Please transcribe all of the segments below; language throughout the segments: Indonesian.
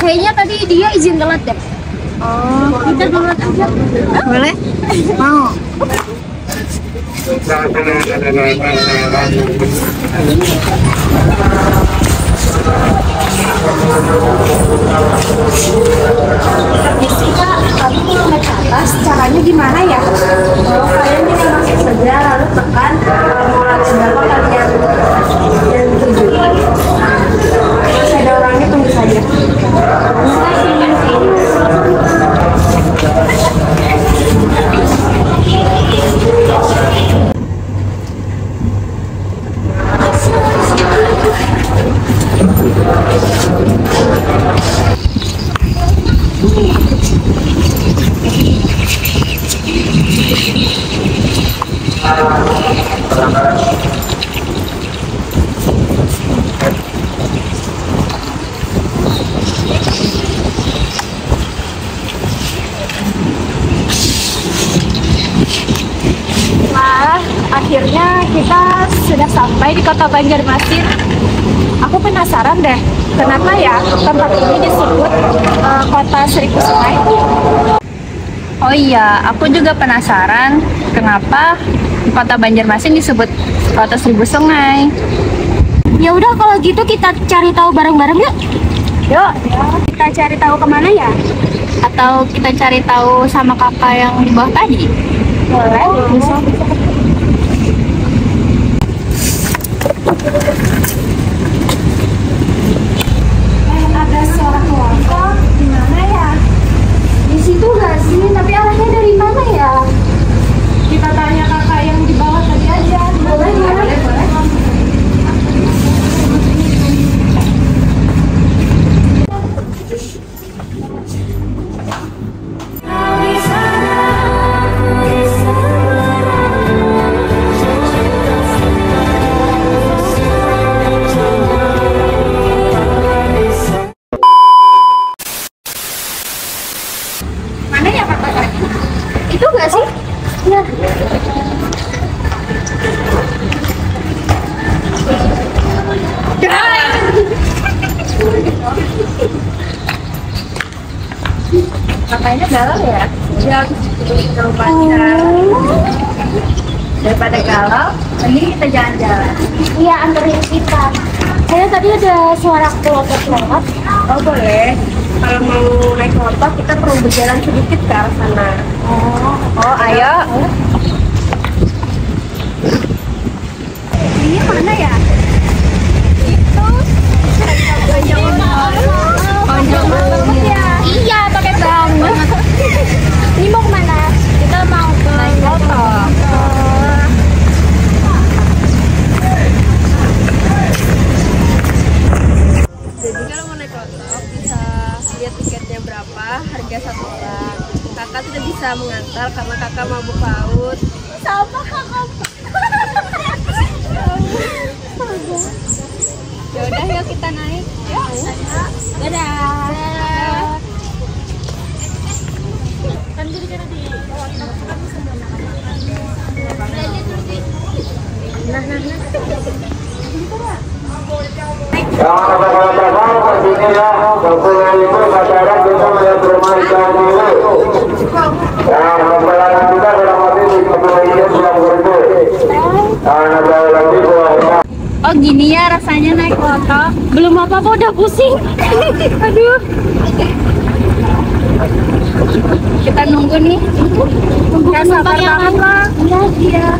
Kayaknya tadi dia izin telat deh. Oh, kita telat aja. Boleh? Mau. Permisi Kak, kami mau naik ke atas. Caranya gimana ya? Kalian tinggal masuk saja lalu tekan mau lantai berapa kalian dan tuju. Terus ada orangnya tunggu saja. Wah, akhirnya kita sudah sampai di kota Banjarmasin. Aku penasaran deh, kenapa ya tempat ini disebut kota seribu sungai? Oh iya, aku juga penasaran kenapa kota Banjarmasin disebut kota seribu sungai. Ya udah kalau gitu kita cari tahu bareng-bareng yuk. Yuk, kita cari tahu kemana ya? Atau kita cari tahu sama kakak yang di bawah tadi? Boleh, bisa. Ada suara kelompok di mana ya? Di situ nggak sih? Tapi arahnya dari mana ya? Kita tanya kakak yang di bawah tadi aja. Boleh, boleh. Mana ya kakak tadi? Itu nggak sih? Iya. Kakaknya galau ya? Ya, daripada galau, mending kita jalan-jalan. Iya, anterin kita. Saya tadi ada suara kelompok lewat. Oh boleh. Kalau mau naik motor kita perlu berjalan sedikit ke arah sana. Oh, ayo. Ini mana ya? Itu. Panjang ya. Iya, pakai banget. Ini mau kemana? Kita mau ke kota. Jadi kalau mau naik motor bisa lihat tiketnya berapa, harga satu orang. Kakak tidak bisa mengantar karena kakak mabuk laut. Sama kakak. Ya udah yuk kita naik. Yuk. Dadah. Kan jadi di Yang terbang di sini ya, berpulang itu masyarakat bisa melihat bermain dulu. Yang memperlahan juga dalam hati di kepulauan itu sudah berhenti. Karena jauh lagi buahnya. Oh gini ya rasanya naik motor. Belum apa-apa udah pusing. Aduh. Kita nunggu nih. Tunggu sabar yang lama. Iya.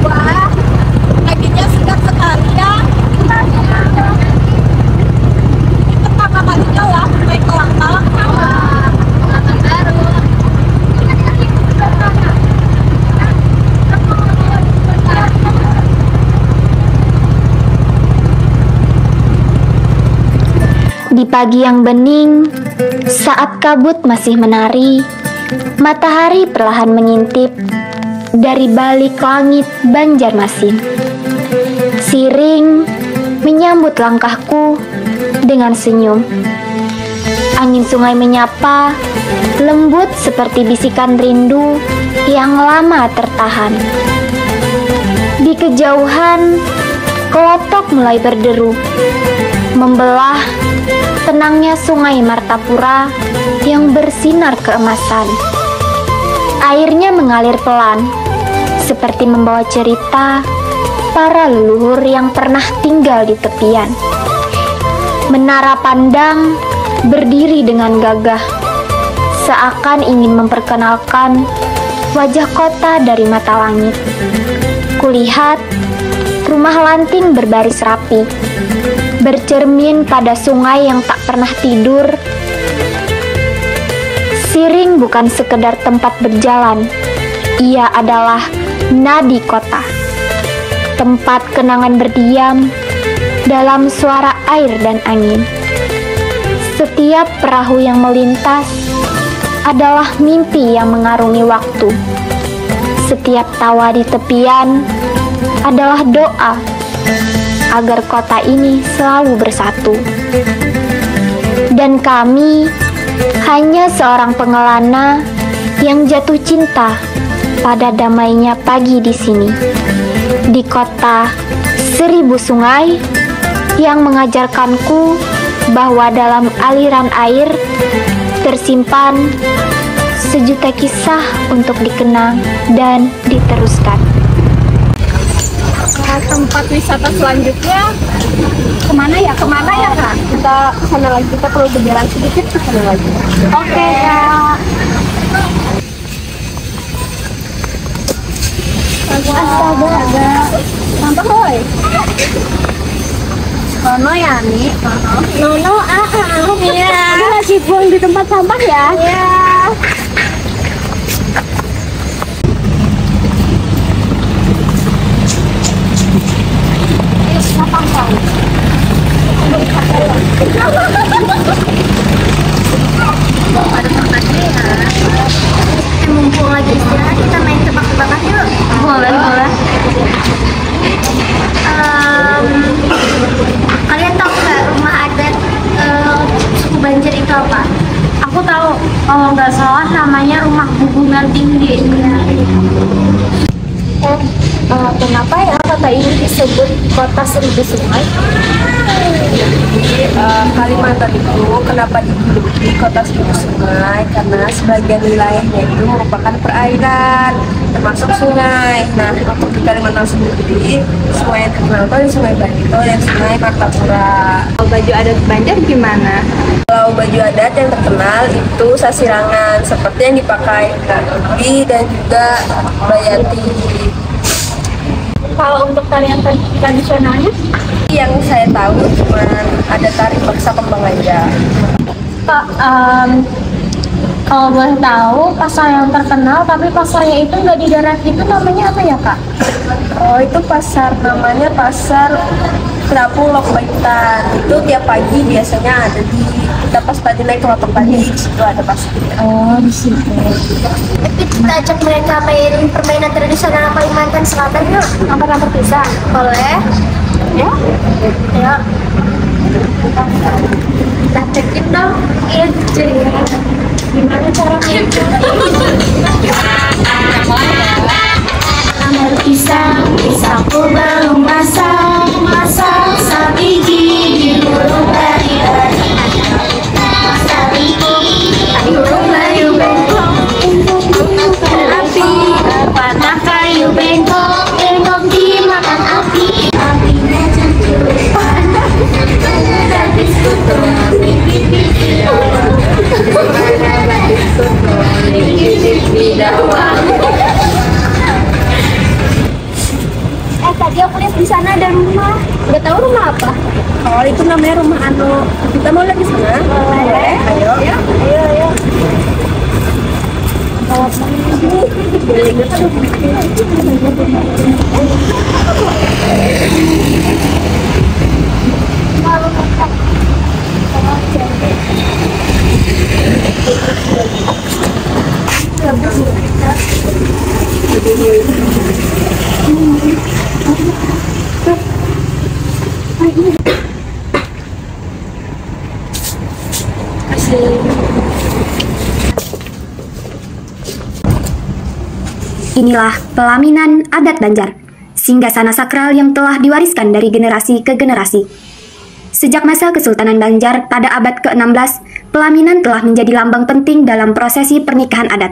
Wah, naiknya singkat sekali ya. Ini pertama kalinya lah naik kelang-kelang. Pengalaman baru. Di pagi yang bening, saat kabut masih menari, matahari perlahan mengintip dari balik langit Banjarmasin. Siring menyambut langkahku dengan senyum. Angin sungai menyapa, lembut seperti bisikan rindu yang lama tertahan. Di kejauhan, kelotok mulai berderu. membelah tenangnya sungai Martapura yang bersinar keemasan. Airnya mengalir pelan, seperti membawa cerita para leluhur yang pernah tinggal di tepian. Menara pandang berdiri dengan gagah, seakan ingin memperkenalkan wajah kota dari mata langit. Kulihat rumah lanting berbaris rapi, bercermin pada sungai yang tak pernah tidur. Siring bukan sekedar tempat berjalan, ia adalah nadi kota. Tempat kenangan berdiam dalam suara air dan angin. Setiap perahu yang melintas adalah mimpi yang mengarungi waktu. Setiap tawa di tepian adalah doa agar kota ini selalu bersatu. Dan kami hanya seorang pengelana yang jatuh cinta pada damainya pagi di sini, di kota 1000 sungai yang mengajarkanku bahwa dalam aliran air tersimpan sejuta kisah untuk dikenang dan diteruskan. Tempat wisata selanjutnya kemana ya Kak? Kita kesana lagi, kita perlu berjalan sedikit kesana lagi. Oke Kak. Astaga. Sampah woi. Nono ya, Mi? Nono, iya. Dia lagi buang di tempat sampah ya? Iya. Mumpung lagi istirahat, kita main tebak-tebakan yuk. Boleh. Kalian tahu nggak rumah adat suku Banjar itu apa? Aku tahu, kalau nggak salah namanya Rumah Hubungan Tinggi. Kenapa ya kota ini disebut kota 1000 sungai? Kalimantan itu kenapa dijuluki kota 1000 sungai? Karena sebagian wilayahnya itu merupakan perairan, termasuk sungai. Nah, untuk di Kalimantan sendiri, sungai yang terkenal itu Sungai Banito dan Sungai Martapura. Baju adat Banjar gimana? Kalau baju adat yang terkenal itu sasirangan, seperti yang dipakai Kak dan juga Bayati. Kalau untuk tarian tradisionalnya? Yang saya tahu cuma ada tari paksa kembang aja. Kak, kalau boleh tahu pasar yang terkenal tapi pasarnya itu nggak di darat itu namanya apa ya Kak? Oh, itu pasar, namanya Pasar Terapung Lok Baitan. Itu tiap pagi biasanya ada di, kita pas tadi naik ke Lotok tadi, di situ ada pasar. Oh, di situ. Tapi kita ajak mereka main permainan tradisional Kalimantan Selatan yuk. Angkat-angkat pisang. Boleh? Ya? Ya. Kita cekin dong. Iya, cekin. Gimana cara Ambil pisangku belum masak saat biji di burung bari-bari. Masak di burung bayu bengkok, api panah kayu bengkok dimakan api. Apinya cancur panas, gadis kutu pipi-pipi mana gadis kutu pipi-pipi dawang. Tadi aku lihat di sana ada rumah. Udah tahu rumah apa? Oh, itu namanya rumah Anu. Kita mau lagi sana? Boleh. Ayo. Ayo. Inilah pelaminan adat Banjar, singgasana sakral yang telah diwariskan dari generasi ke generasi. Sejak masa Kesultanan Banjar pada abad ke-16, pelaminan telah menjadi lambang penting dalam prosesi pernikahan adat.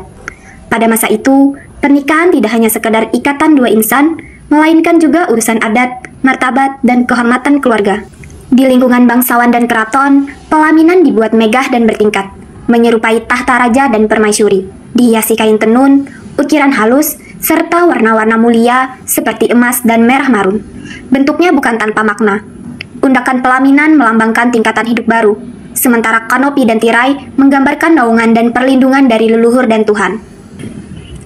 Pada masa itu, pernikahan tidak hanya sekedar ikatan dua insan, melainkan juga urusan adat, martabat, dan kehormatan keluarga. Di lingkungan bangsawan dan keraton, pelaminan dibuat megah dan bertingkat, menyerupai tahta raja dan permaisuri, dihiasi kain tenun, ukiran halus, serta warna-warna mulia seperti emas dan merah marun. Bentuknya bukan tanpa makna. Undakan pelaminan melambangkan tingkatan hidup baru, sementara kanopi dan tirai menggambarkan naungan dan perlindungan dari leluhur dan Tuhan.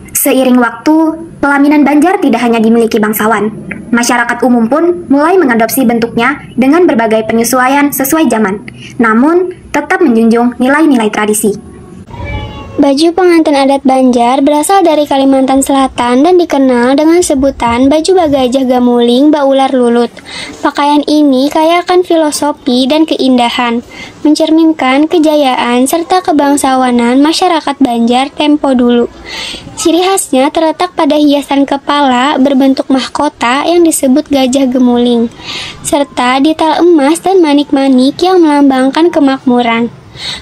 Seiring waktu, pelaminan Banjar tidak hanya dimiliki bangsawan. Masyarakat umum pun mulai mengadopsi bentuknya dengan berbagai penyesuaian sesuai zaman, namun tetap menjunjung nilai-nilai tradisi. Baju pengantin adat Banjar berasal dari Kalimantan Selatan dan dikenal dengan sebutan baju bagajah gamuling baular lulut. Pakaian ini kaya akan filosofi dan keindahan, mencerminkan kejayaan serta kebangsawanan masyarakat Banjar tempo dulu. Ciri khasnya terletak pada hiasan kepala berbentuk mahkota yang disebut gajah gemuling, serta detail emas dan manik-manik yang melambangkan kemakmuran.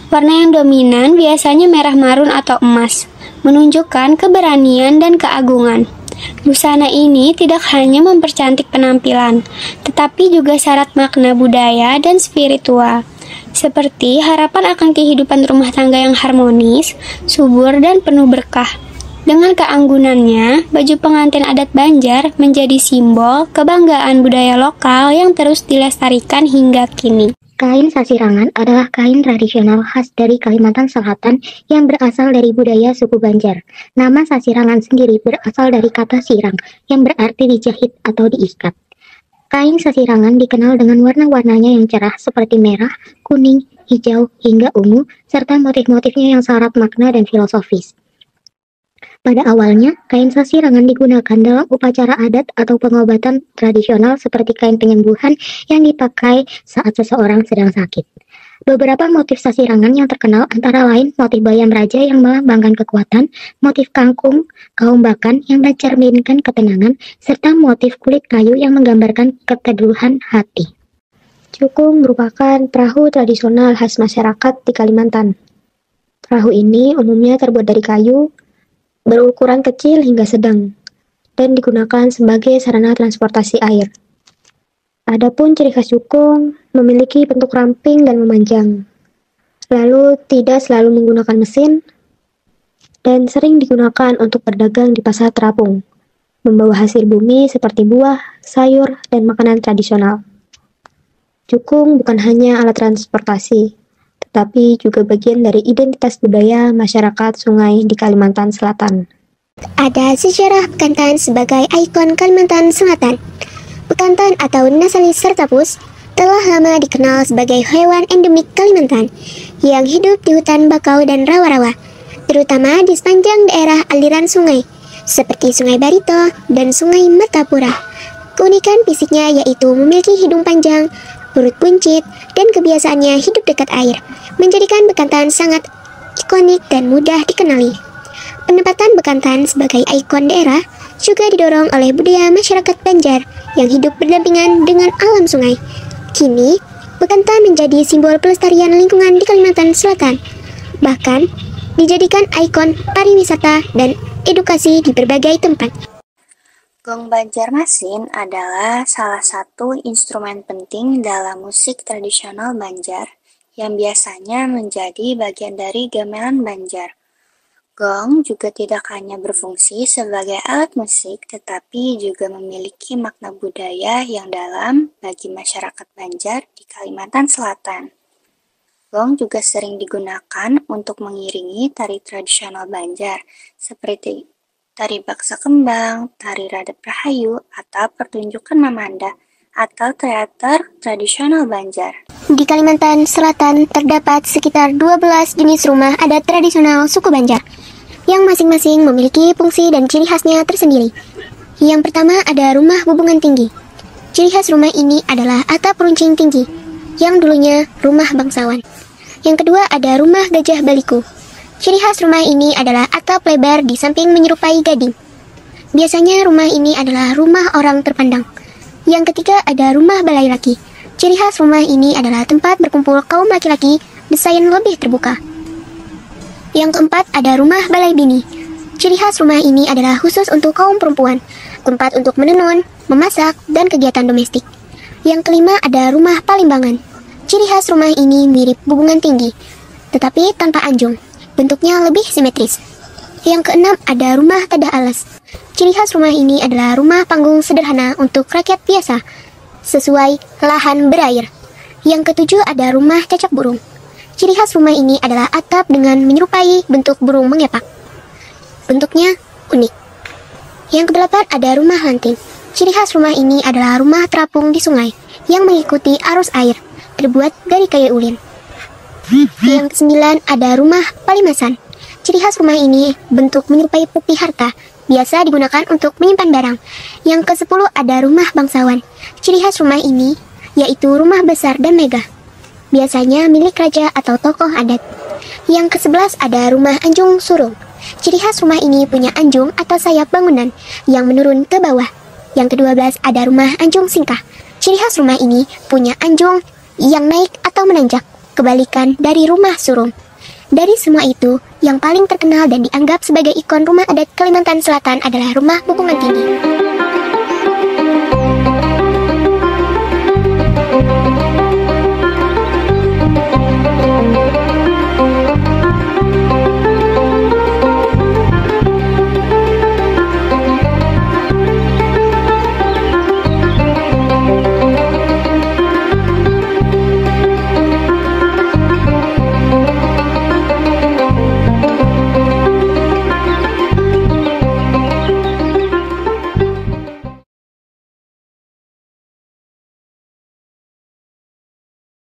Warna yang dominan biasanya merah marun atau emas, menunjukkan keberanian dan keagungan. Busana ini tidak hanya mempercantik penampilan, tetapi juga syarat makna budaya dan spiritual, seperti harapan akan kehidupan rumah tangga yang harmonis, subur, dan penuh berkah. Dengan keanggunannya, baju pengantin adat Banjar menjadi simbol kebanggaan budaya lokal yang terus dilestarikan hingga kini. Kain sasirangan adalah kain tradisional khas dari Kalimantan Selatan yang berasal dari budaya suku Banjar. Nama sasirangan sendiri berasal dari kata sirang yang berarti dijahit atau diikat. Kain sasirangan dikenal dengan warna-warnanya yang cerah seperti merah, kuning, hijau, hingga ungu, serta motif-motifnya yang syarat makna dan filosofis. Pada awalnya, kain sasirangan digunakan dalam upacara adat atau pengobatan tradisional seperti kain penyembuhan yang dipakai saat seseorang sedang sakit. Beberapa motif sasirangan yang terkenal antara lain motif bayam raja yang melambangkan kekuatan, motif kangkung, kaumbakan yang mencerminkan ketenangan, serta motif kulit kayu yang menggambarkan keteduhan hati. Cukung merupakan perahu tradisional khas masyarakat di Kalimantan. Perahu ini umumnya terbuat dari kayu, berukuran kecil hingga sedang, dan digunakan sebagai sarana transportasi air. Adapun ciri khas cukung memiliki bentuk ramping dan memanjang, lalu tidak selalu menggunakan mesin, dan sering digunakan untuk berdagang di pasar terapung, membawa hasil bumi seperti buah, sayur, dan makanan tradisional. Cukung bukan hanya alat transportasi, tetapi juga bagian dari identitas budaya masyarakat sungai di Kalimantan Selatan. Ada sejarah bekantan sebagai ikon Kalimantan Selatan. Bekantan atau Nasalis sertapus telah lama dikenal sebagai hewan endemik Kalimantan yang hidup di hutan bakau dan rawa-rawa, terutama di sepanjang daerah aliran sungai, seperti Sungai Barito dan Sungai Martapura. Keunikan fisiknya yaitu memiliki hidung panjang, perut buncit, dan kebiasaannya hidup dekat air, menjadikan bekantan sangat ikonik dan mudah dikenali. Penempatan bekantan sebagai ikon daerah juga didorong oleh budaya masyarakat Banjar yang hidup berdampingan dengan alam sungai. Kini, bekantan menjadi simbol pelestarian lingkungan di Kalimantan Selatan, bahkan dijadikan ikon pariwisata dan edukasi di berbagai tempat. Gong Banjarmasin adalah salah satu instrumen penting dalam musik tradisional Banjar yang biasanya menjadi bagian dari gamelan Banjar. Gong juga tidak hanya berfungsi sebagai alat musik, tetapi juga memiliki makna budaya yang dalam bagi masyarakat Banjar di Kalimantan Selatan. Gong juga sering digunakan untuk mengiringi tari tradisional Banjar, seperti tari baksa kembang, tari radep rahayu, atau pertunjukan mamanda, atau teater tradisional Banjar. Di Kalimantan Selatan terdapat sekitar 12 jenis rumah adat tradisional suku Banjar, yang masing-masing memiliki fungsi dan ciri khasnya tersendiri. Yang pertama ada rumah hubungan tinggi. Ciri khas rumah ini adalah atap runcing tinggi, yang dulunya rumah bangsawan. Yang kedua ada rumah gajah baliku. Ciri khas rumah ini adalah atap lebar di samping menyerupai gading. Biasanya rumah ini adalah rumah orang terpandang. Yang ketiga ada rumah balai laki. Ciri khas rumah ini adalah tempat berkumpul kaum laki-laki, desain lebih terbuka. Yang keempat, ada rumah balai bini. Ciri khas rumah ini adalah khusus untuk kaum perempuan, tempat untuk menenun, memasak, dan kegiatan domestik. Yang kelima, ada rumah palimbangan. Ciri khas rumah ini mirip bubungan tinggi, tetapi tanpa anjung. Bentuknya lebih simetris. Yang keenam, ada rumah tadah alas. Ciri khas rumah ini adalah rumah panggung sederhana untuk rakyat biasa, sesuai lahan berair. Yang ketujuh, ada rumah cacak burung. Ciri khas rumah ini adalah atap dengan menyerupai bentuk burung mengepak. Bentuknya unik. Yang kedelapan, ada rumah lanting. Ciri khas rumah ini adalah rumah terapung di sungai yang mengikuti arus air, terbuat dari kayu ulin. Yang kesembilan, ada rumah palimasan. Ciri khas rumah ini bentuk menyerupai peti harta, biasa digunakan untuk menyimpan barang. Yang ke-10, ada rumah bangsawan. Ciri khas rumah ini yaitu rumah besar dan megah, biasanya milik raja atau tokoh adat. Yang ke-11, ada rumah anjung surung. Ciri khas rumah ini punya anjung atau sayap bangunan yang menurun ke bawah. Yang ke-12, ada rumah anjung singkah. Ciri khas rumah ini punya anjung yang naik atau menanjak, kebalikan dari rumah surung. Dari semua itu, yang paling terkenal dan dianggap sebagai ikon rumah adat Kalimantan Selatan adalah rumah bubungan tinggi.